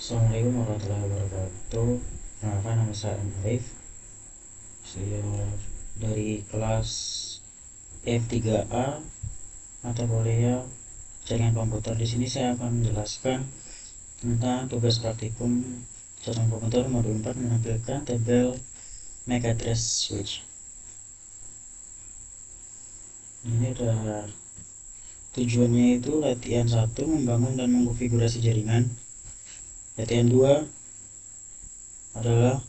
Assalamualaikum warahmatullahi wabarakatuh. Kenalkan, nama saya Arif. Saya dari kelas F3A mata kuliah jaringan komputer. Di sini saya akan menjelaskan tentang tugas praktikum jaringan komputer modul 4 menampilkan tabel MAC address switch. Ini ada tujuannya itu latihan 1 membangun dan mengkonfigurasi jaringan. Latihan 2 adalah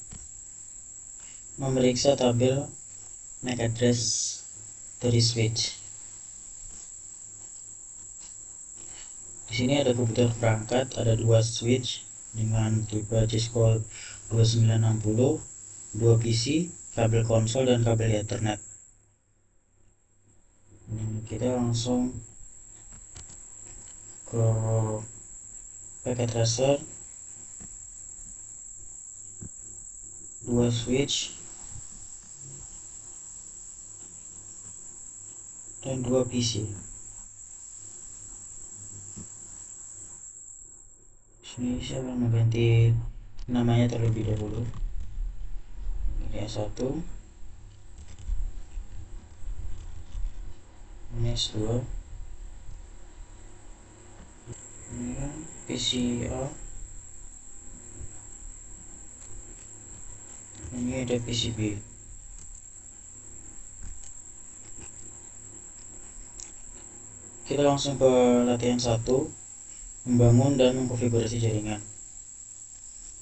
memeriksa tabel MAC address dari switch. Di sini ada komputer perangkat, ada 2 switch dengan tipe Cisco 2960, 2 PC, kabel konsol dan kabel Ethernet. Kita langsung ke packet tracer, 2 switch dan 2 PC. Sini saya akan mengganti namanya terlebih dahulu. Ini S1, ini S2, ini kan PCA, ini ada PCB. Kita langsung ke latihan 1, membangun dan mengkonfigurasi jaringan.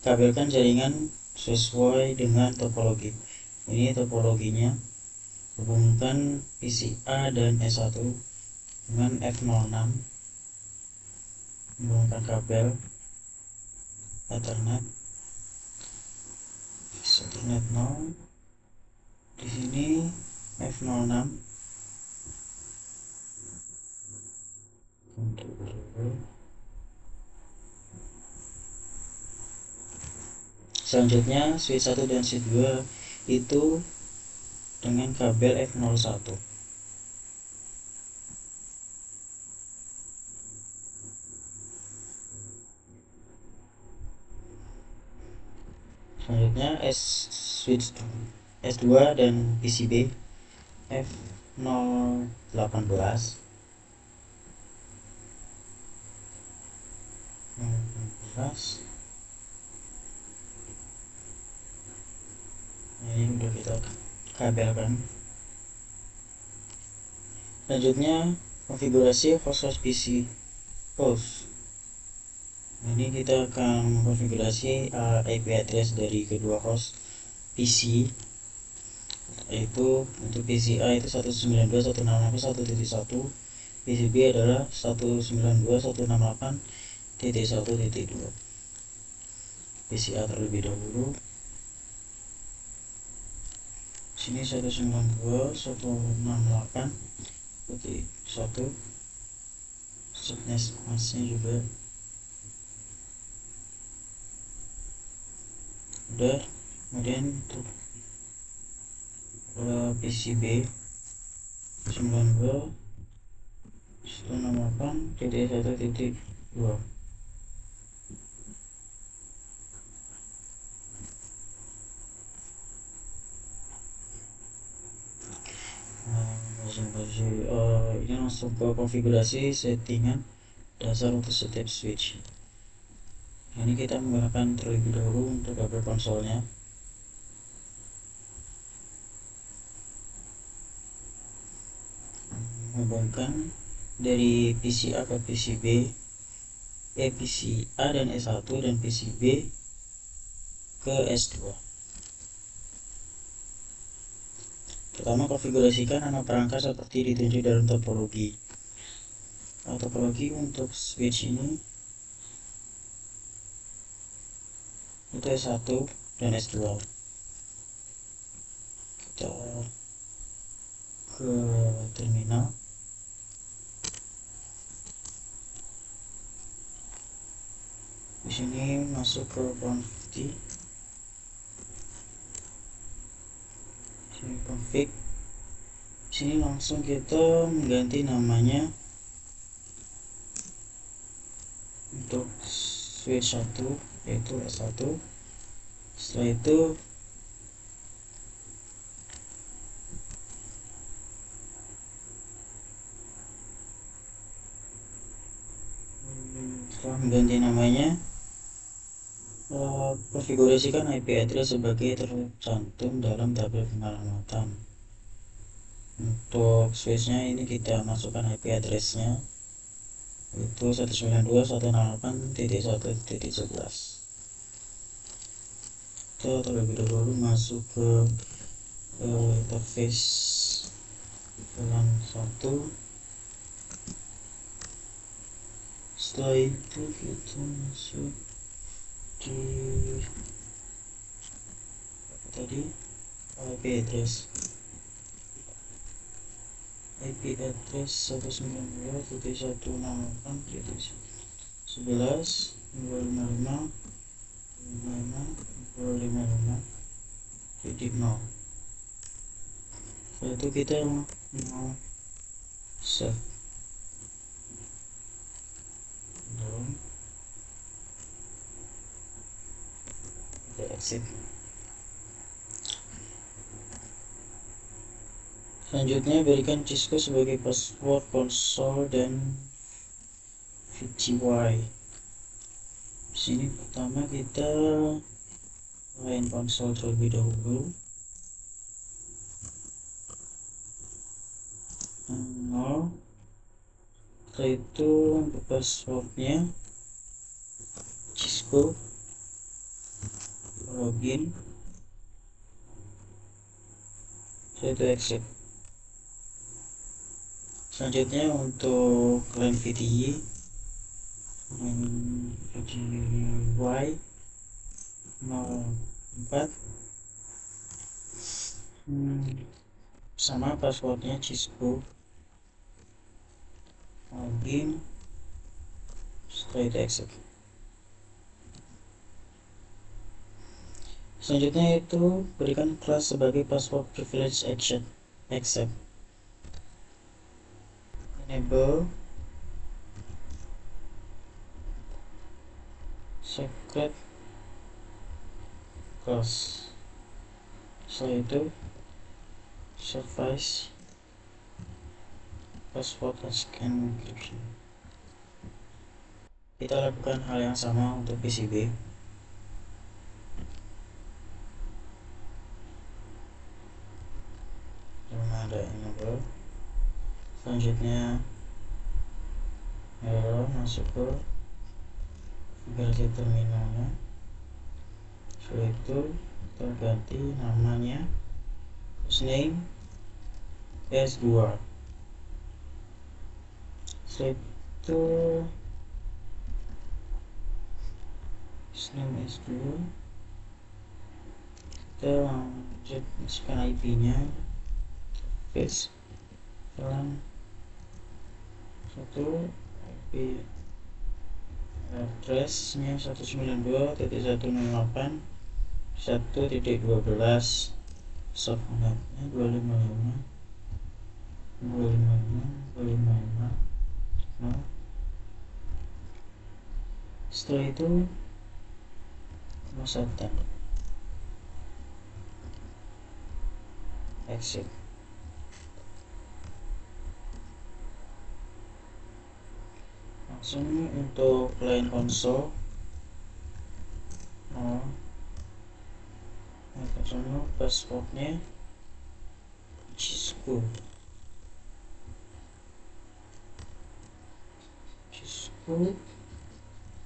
Kabelkan jaringan sesuai dengan topologi. Ini topologinya. Hubungkan PCA dan S1 dengan F06. Hubungkan kabel Ethernet. Ethernet 0. Di sini F06. Selanjutnya switch 1 dan switch 2 itu dengan kabel F01. Selanjutnya switch S2 dan PCB F018. Ini udah kita kabelkan. Selanjutnya konfigurasi host PC host. Ini kita akan mengkonfigurasi IP address dari kedua host PC, yaitu untuk PCA itu 192.168.1.1, PCB adalah 192.168.1.2. PCA terlebih dahulu. Sini 192.168.1. Subnet masnya juga udah. Kemudian untuk PCB 192.168.1.2. Ini langsung ke konfigurasi settingan dasar untuk setiap switch. Ini kita menggunakan terlebih dahulu untuk kabel konsolnya. Menghubungkan dari PCA ke PCB, PCA dan S1 dan PCB ke S2. Pertama, konfigurasikan nama perangkat seperti ditunjuk dalam topologi. Topologi untuk switch ini itu S1 dan S2. Kita ke terminal. Di sini masuk ke config. Sini config. Sini langsung kita mengganti namanya untuk switch 1 yaitu S1. Setelah itu setelah mengganti namanya, konfigurasikan IP address sebagai tercantum dalam tabel pengalamatan. Untuk switchnya ini kita masukkan IP addressnya, itu 192.168.1.11. Kita terlebih dahulu masuk ke interface VLAN 1. Setelah itu kita masuk di apa tadi, IP address 192.168.11. Setelah itu kita mau save, kita exit. Selanjutnya berikan Cisco sebagai password konsol dan VGY. Di sini pertama kita main konsol terlebih dahulu. 0. Setelah itu untuk passwordnya Cisco, login, setelah itu exit. Selanjutnya untuk klien VDI VGY 04, sama passwordnya Cisco, login, setelah itu exit. Selanjutnya itu berikan kelas sebagai password privilege action accept, enable secret class. Setelah itu service password encryption. Kita lakukan hal yang sama untuk PCB. Ada enable. Selanjutnya masuk ke konfigurasi terminalnya. Setelah itu kita ganti namanya, hostname S2. Setelah itu hostname S2, kita lanjut masukkan IP-nya, face VLAN 1, IP address-nya 192.168.1.12, subnetnya 255.255.255. Nah, setelah itu masukkan exit. Langsung untuk client console, passwordnya Cisco.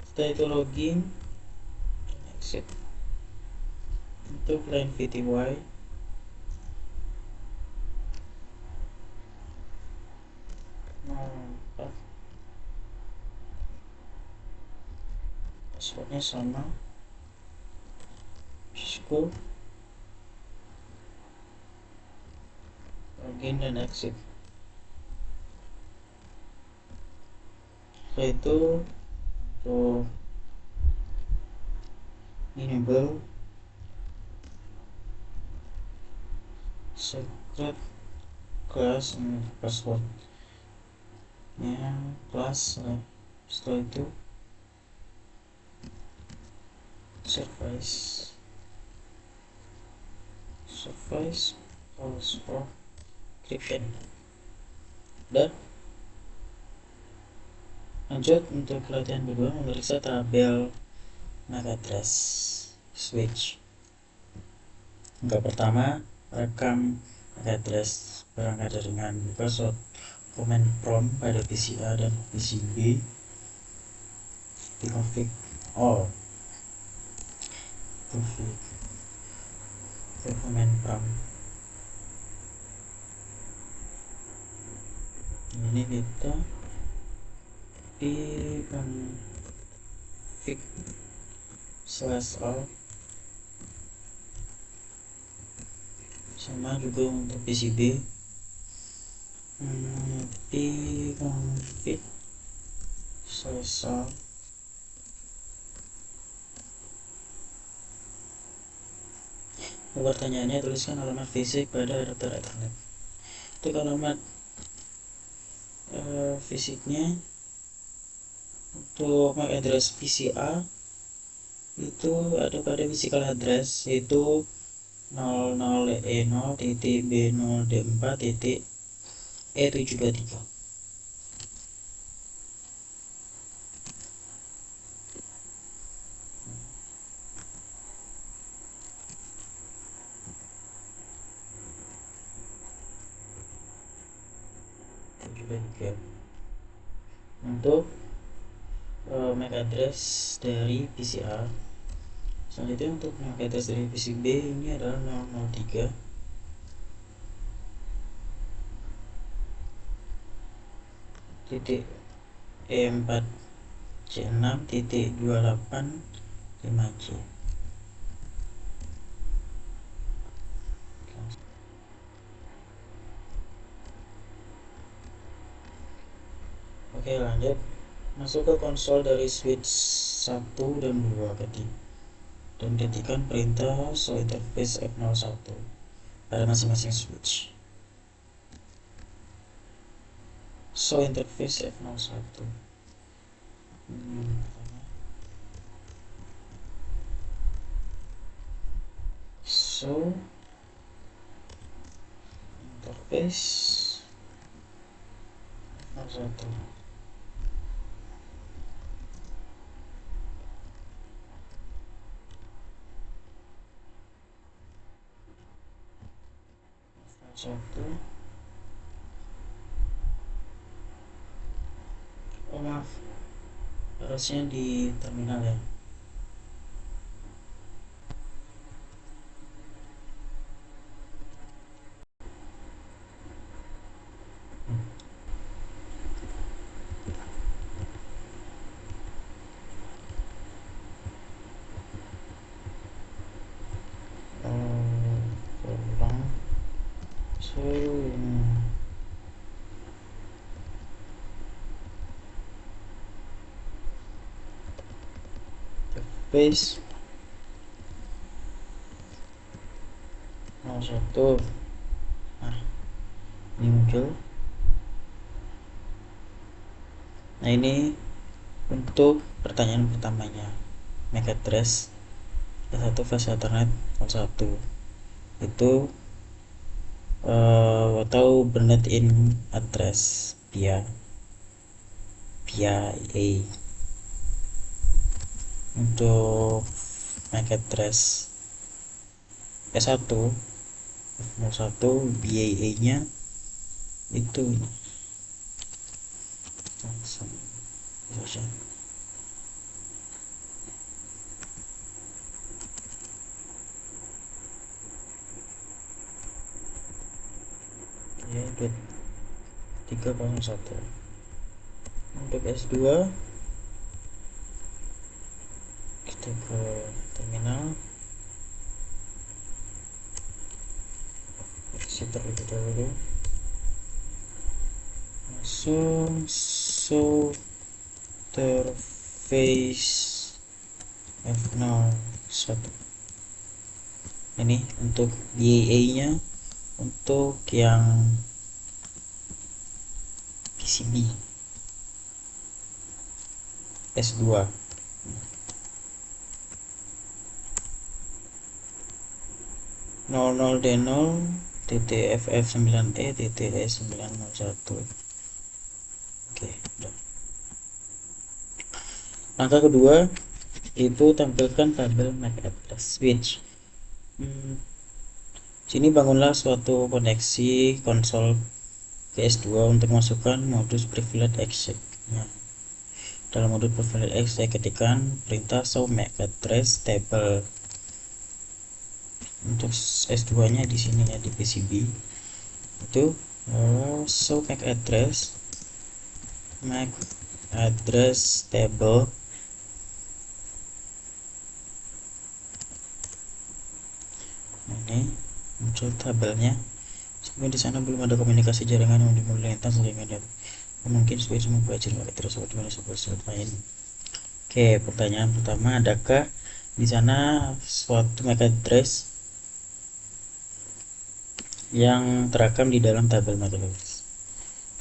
Setelah itu login, exit. Untuk client VTY, passwordnya sama Cisco, login dan exit. Setelah itu untuk enable secret class, passwordnya class. Setelah itu surface calls for encryption. Dan lanjut untuk latihan kedua, memeriksa tabel MAC address switch. Yang pertama, rekam MAC address berangkat dengan buka short command prompt pada PC A dan PC B di config all. Config command prompt. Ini kita di config /all, sama juga untuk PCB di config /all. Pertanyaannya, tuliskan alamat fisik pada adapter Ethernet. Untuk alamat fisiknya untuk MAC address PC A itu ada pada physical address, yaitu 00E0.B0D4.E723. Untuk MAC address dari PC A. Selanjutnya untuk MAC address dari PC B ini adalah 003 titik E4C6 titik 285C. Oke, lanjut. Masuk ke konsol dari switch 1 dan 2 dan ketikkan perintah show interface F01 pada masing-masing switch. Show interface F01. Show interface F01. Oh maaf, harusnya di terminal ya. Interface 01. Nah, ini muncul. Nah, ini untuk pertanyaan pertamanya, MAC address satu flash Ethernet 01 itu atau Burned in address via A. Untuk MAC address S1 F01 BAA nya itu langsung saja. Ya, 301. Untuk S2 kita ke terminal, exit terlebih dahulu, langsung show interface F01. Ini untuk BAA nya untuk yang PCB S2. 00D0.FF9E.E901. Oke, udah. Langkah kedua itu tampilkan tabel MAC address switch. Sini bangunlah suatu koneksi konsol PS2 untuk masukkan modus privilege exec. Dalam modus privilege exec ketikkan perintah show MAC address table. Untuk S2 nya di sini ya, di PCB itu show MAC address table. Ini muncul tabelnya. Sebenarnya di sana belum ada komunikasi jaringan yang dimulai lintas sehingga mungkin switch membuat jaringan tersebut dengan sebut lain. Oke, pertanyaan pertama, adakah di sana suatu MAC address yang terekam di dalam tabel MAC address?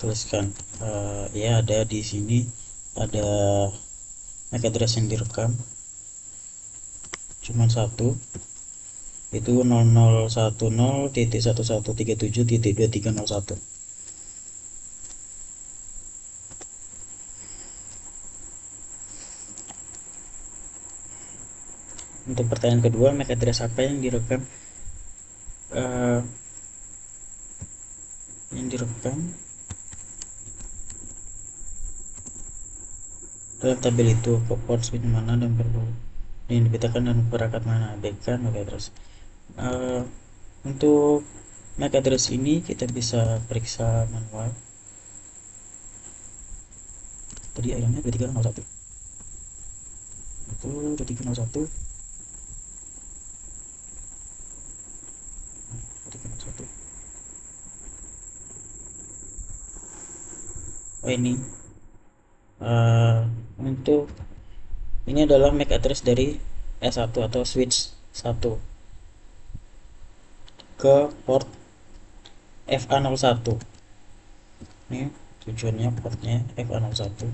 Tuliskan. Ya, ada di sini, ada MAC address yang direkam cuma satu, itu 0010.1137.2301. Untuk pertanyaan kedua, MAC address apa yang direkam dalam tabel itu, ke port switch mana dan perlu yang dibetakan dan perangkat mana, backup MAC address. Untuk MAC address ini kita bisa periksa manual. Tadi ayamnya 2301 itu 2301. Oh, ini untuk ini adalah MAC address dari S1 atau switch 1 ke port FA01. Ini tujuannya portnya FA01.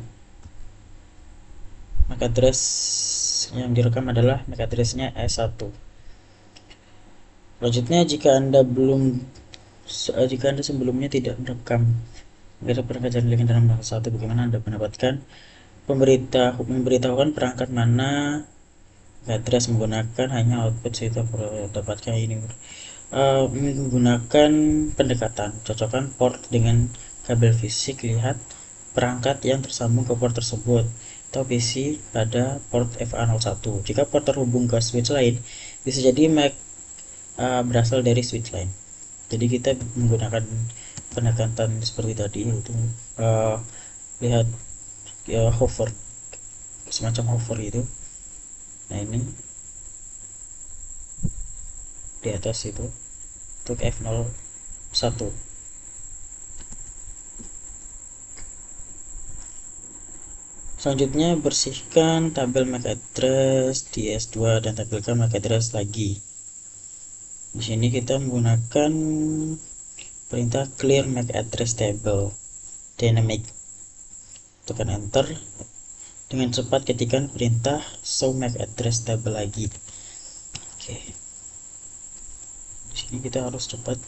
MAC address yang direkam adalah MAC addressnya S1. Selanjutnya, jika Anda sebelumnya tidak merekam perangkat jaringan dalam langkah 1, bagaimana Anda mendapatkan memberitahukan perangkat mana address menggunakan hanya output saya dapatkan ini menggunakan pendekatan cocokkan port dengan kabel fisik. Lihat perangkat yang tersambung ke port tersebut atau PC pada port FA01. Jika port terhubung ke switch lain, bisa jadi MAC berasal dari switch lain. Jadi kita menggunakan pendekatan seperti tadi, itu lihat hover, semacam hover itu. Nah, ini di atas itu untuk F01. Selanjutnya, bersihkan tabel MAC address di S2 dan tampilkan MAC address lagi. Di sini kita menggunakan perintah clear MAC address table dynamic. Tekan enter. Dengan cepat ketikkan perintah show MAC address table lagi. Oke. Di sini kita harus cepat.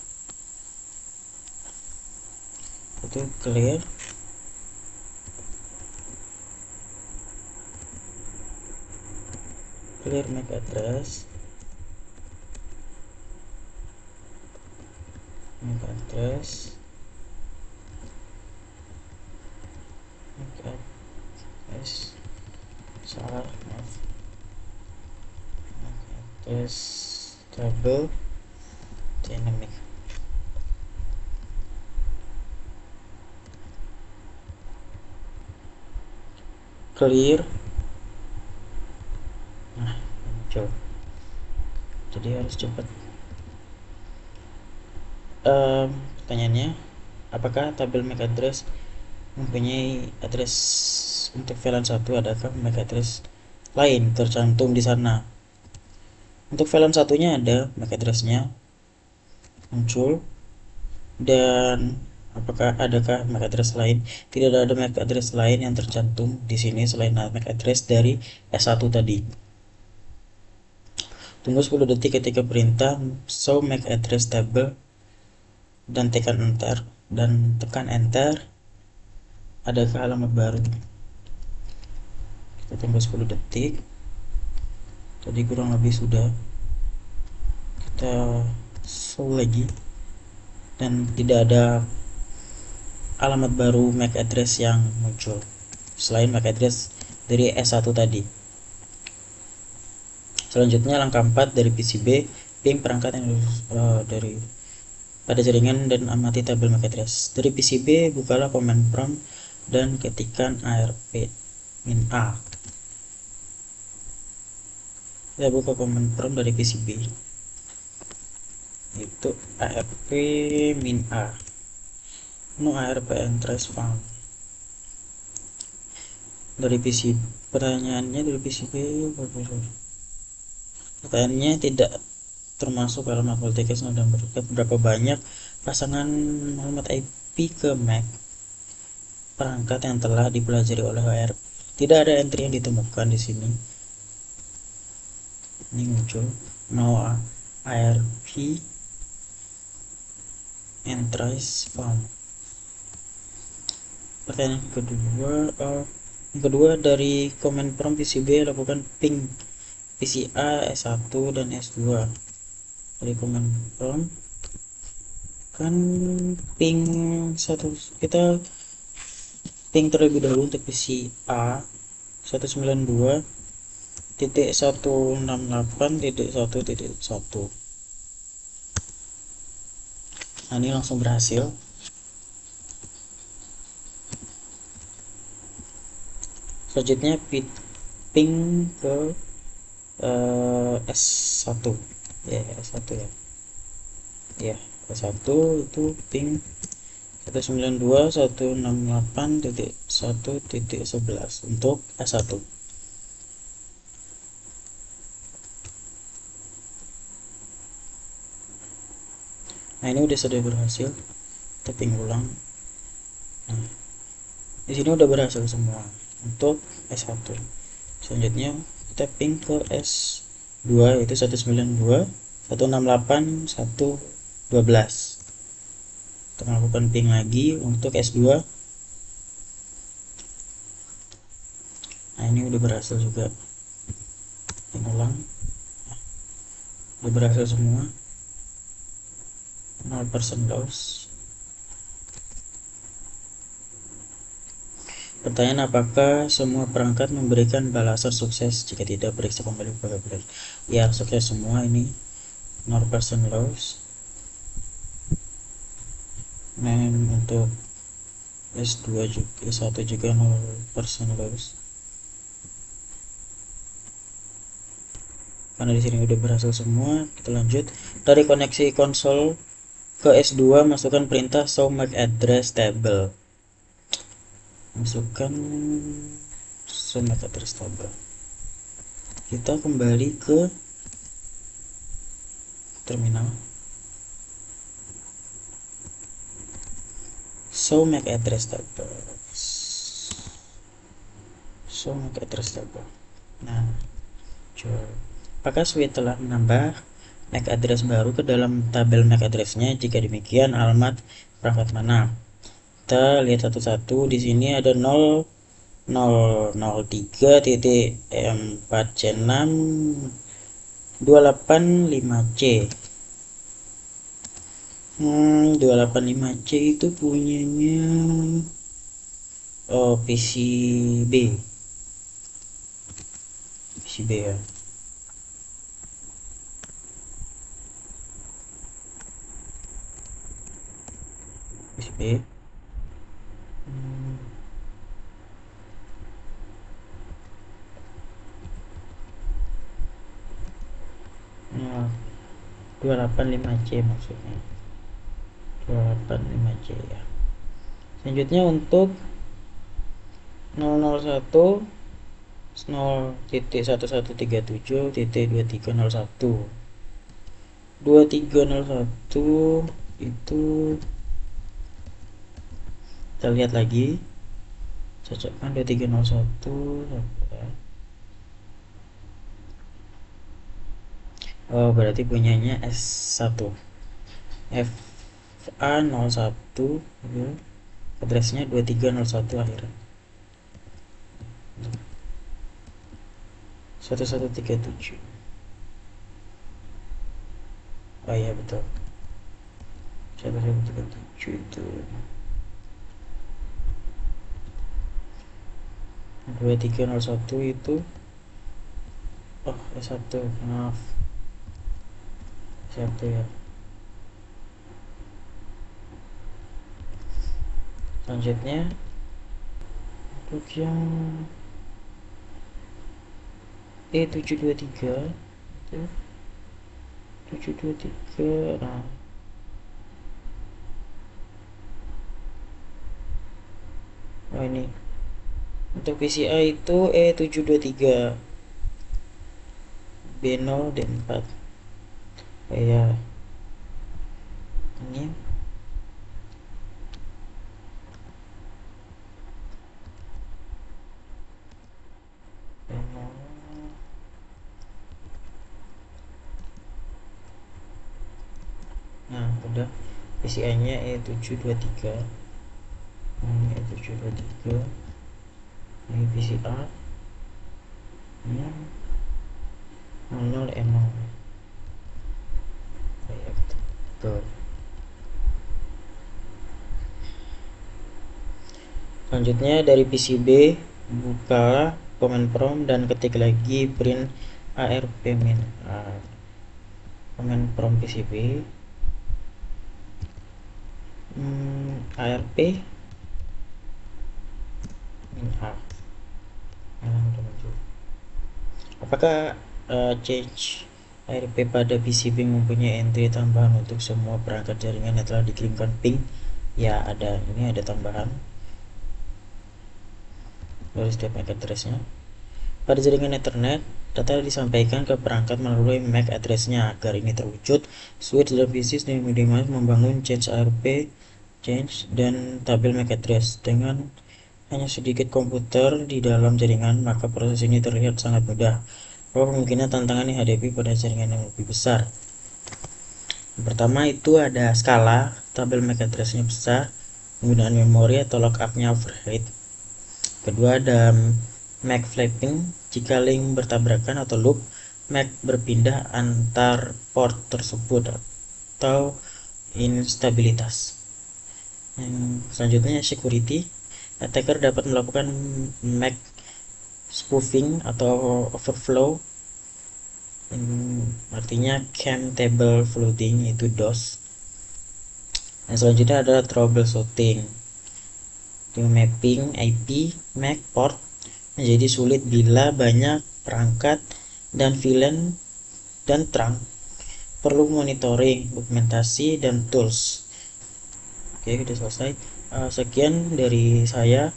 Itu clear. Clear MAC address. MAC address. MAC address. Salah, maaf. MAC address table dynamic. Clear. Nah, muncul. Jadi harus cepat. Pertanyaannya, apakah tabel MAC address mempunyai address untuk VLAN 1? Adakah MAC address lain tercantum di sana? Untuk VLAN satunya ada MAC addressnya muncul, dan adakah MAC address lain? Tidak ada MAC address lain yang tercantum di sini selain MAC address dari S1 tadi. Tunggu 10 detik ketika perintah show MAC address table dan tekan enter, adakah alamat baru. Kita tunggu 10 detik. Tadi kurang lebih sudah. Kita show lagi dan tidak ada alamat baru MAC address yang muncul selain MAC address dari S1 tadi. Selanjutnya langkah 4 dari PCB, ping perangkat yang dari pada jaringan dan amati tabel MAC address. Dari PCB bukalah command prompt dan ketikkan arp-a. Kita buka command prompt dari PCB, itu arp-a. No arp and trace found. Dari PCB, pertanyaannya dari PCB pertanyaannya tidak termasuk alamat multicast dan berapa banyak pasangan alamat IP ke MAC perangkat yang telah dipelajari oleh ARP. Tidak ada entry yang ditemukan di sini. Ini muncul no ARP and trace found. Pertanyaan kedua dari command prompt PCB lakukan ping PCA S1 dan S2. Dari command prompt kan ping satu, kita ping terlebih dahulu untuk PCA 192.168.1.1. Nah, ini langsung berhasil. Selanjutnya ping ke S1 ya, S1 ya. Ya, S1 itu ping 192.168.1.11 untuk S1. Nah, ini sudah berhasil. Kita ping ulang. Nah, di sini udah berhasil semua untuk S1. Selanjutnya kita ping ke S2 yaitu 192.168.1.12. Kita melakukan ping lagi untuk S2. Nah, ini udah berhasil juga. Ping ulang. Nah, udah berhasil semua. 0% loss. Pertanyaan, apakah semua perangkat memberikan balasan sukses? Jika tidak, periksa kembali apakah benar. Ya, sukses semua. Ini 0% loss. Nah, untuk S2 juga, S1 juga 0% loss. Karena di sini udah berhasil semua, kita lanjut. Dari koneksi konsol ke S2, masukkan perintah show MAC address table. Masukkan show MAC address table. Kita kembali ke terminal. Show MAC address table. Show MAC address table. Nah, coba. Apakah Switch telah menambah MAC address baru ke dalam tabel MAC address-nya? Jika demikian, alamat perangkat mana? Kita lihat satu-satu. Di sini ada 0003.4C6 285C. 285C itu punyanya PCB ya. PCB. Nah, 285C maksudnya. 285C ya. Selanjutnya untuk 001 0.1137.2301 2301 itu kita lihat lagi, cocokkan 2301 ya. Oh, berarti punyanya S1 FA01 ya. Addressnya 2301 akhirnya 1137. Oh iya betul, 1137 itu 2301 itu. Oh, S1, maaf, S1 ya. Selanjutnya untuk yang E723 itu 723. Nah, oh ini untuk PCI itu E723 B0 D4. Oh ya, ini B0. Nah, udah PCI nya E723. Ini E723, ini PCA ini 00 M0 ya, betul. Selanjutnya dari PCB buka command prompt dan ketik lagi print ARP min. Nah, command prompt PCB ARP min A. Nah, udah muncul. Apakah change ARP pada PCB mempunyai entry tambahan untuk semua perangkat jaringan yang telah dikirimkan ping? Ya, ada. Ini ada tambahan dari setiap MAC address-nya. Pada jaringan Ethernet, data disampaikan ke perangkat melalui MAC address-nya. Agar ini terwujud, switch dan PCs minimalis membangun change ARP, change, dan tabel MAC address. Dengan hanya sedikit komputer di dalam jaringan, maka proses ini terlihat sangat mudah. Beberapa kemungkinan tantangan yang dihadapi pada jaringan yang lebih besar. Yang pertama itu ada skala, tabel MAC address-nya besar, penggunaan memori atau lookup-nya overhead. Kedua ada MAC flapping, jika link bertabrakan atau loop, MAC berpindah antar port tersebut atau instabilitas. Yang selanjutnya security, attacker dapat melakukan MAC spoofing atau overflow, artinya cam table flooding, itu DOS. Yang selanjutnya adalah troubleshooting, mapping IP MAC port menjadi sulit bila banyak perangkat dan VLAN dan trunk. Perlu monitoring, dokumentasi, dan tools. Oke, sudah selesai. Sekian dari saya.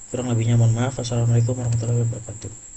Kurang lebihnya mohon maaf. Assalamualaikum warahmatullahi wabarakatuh.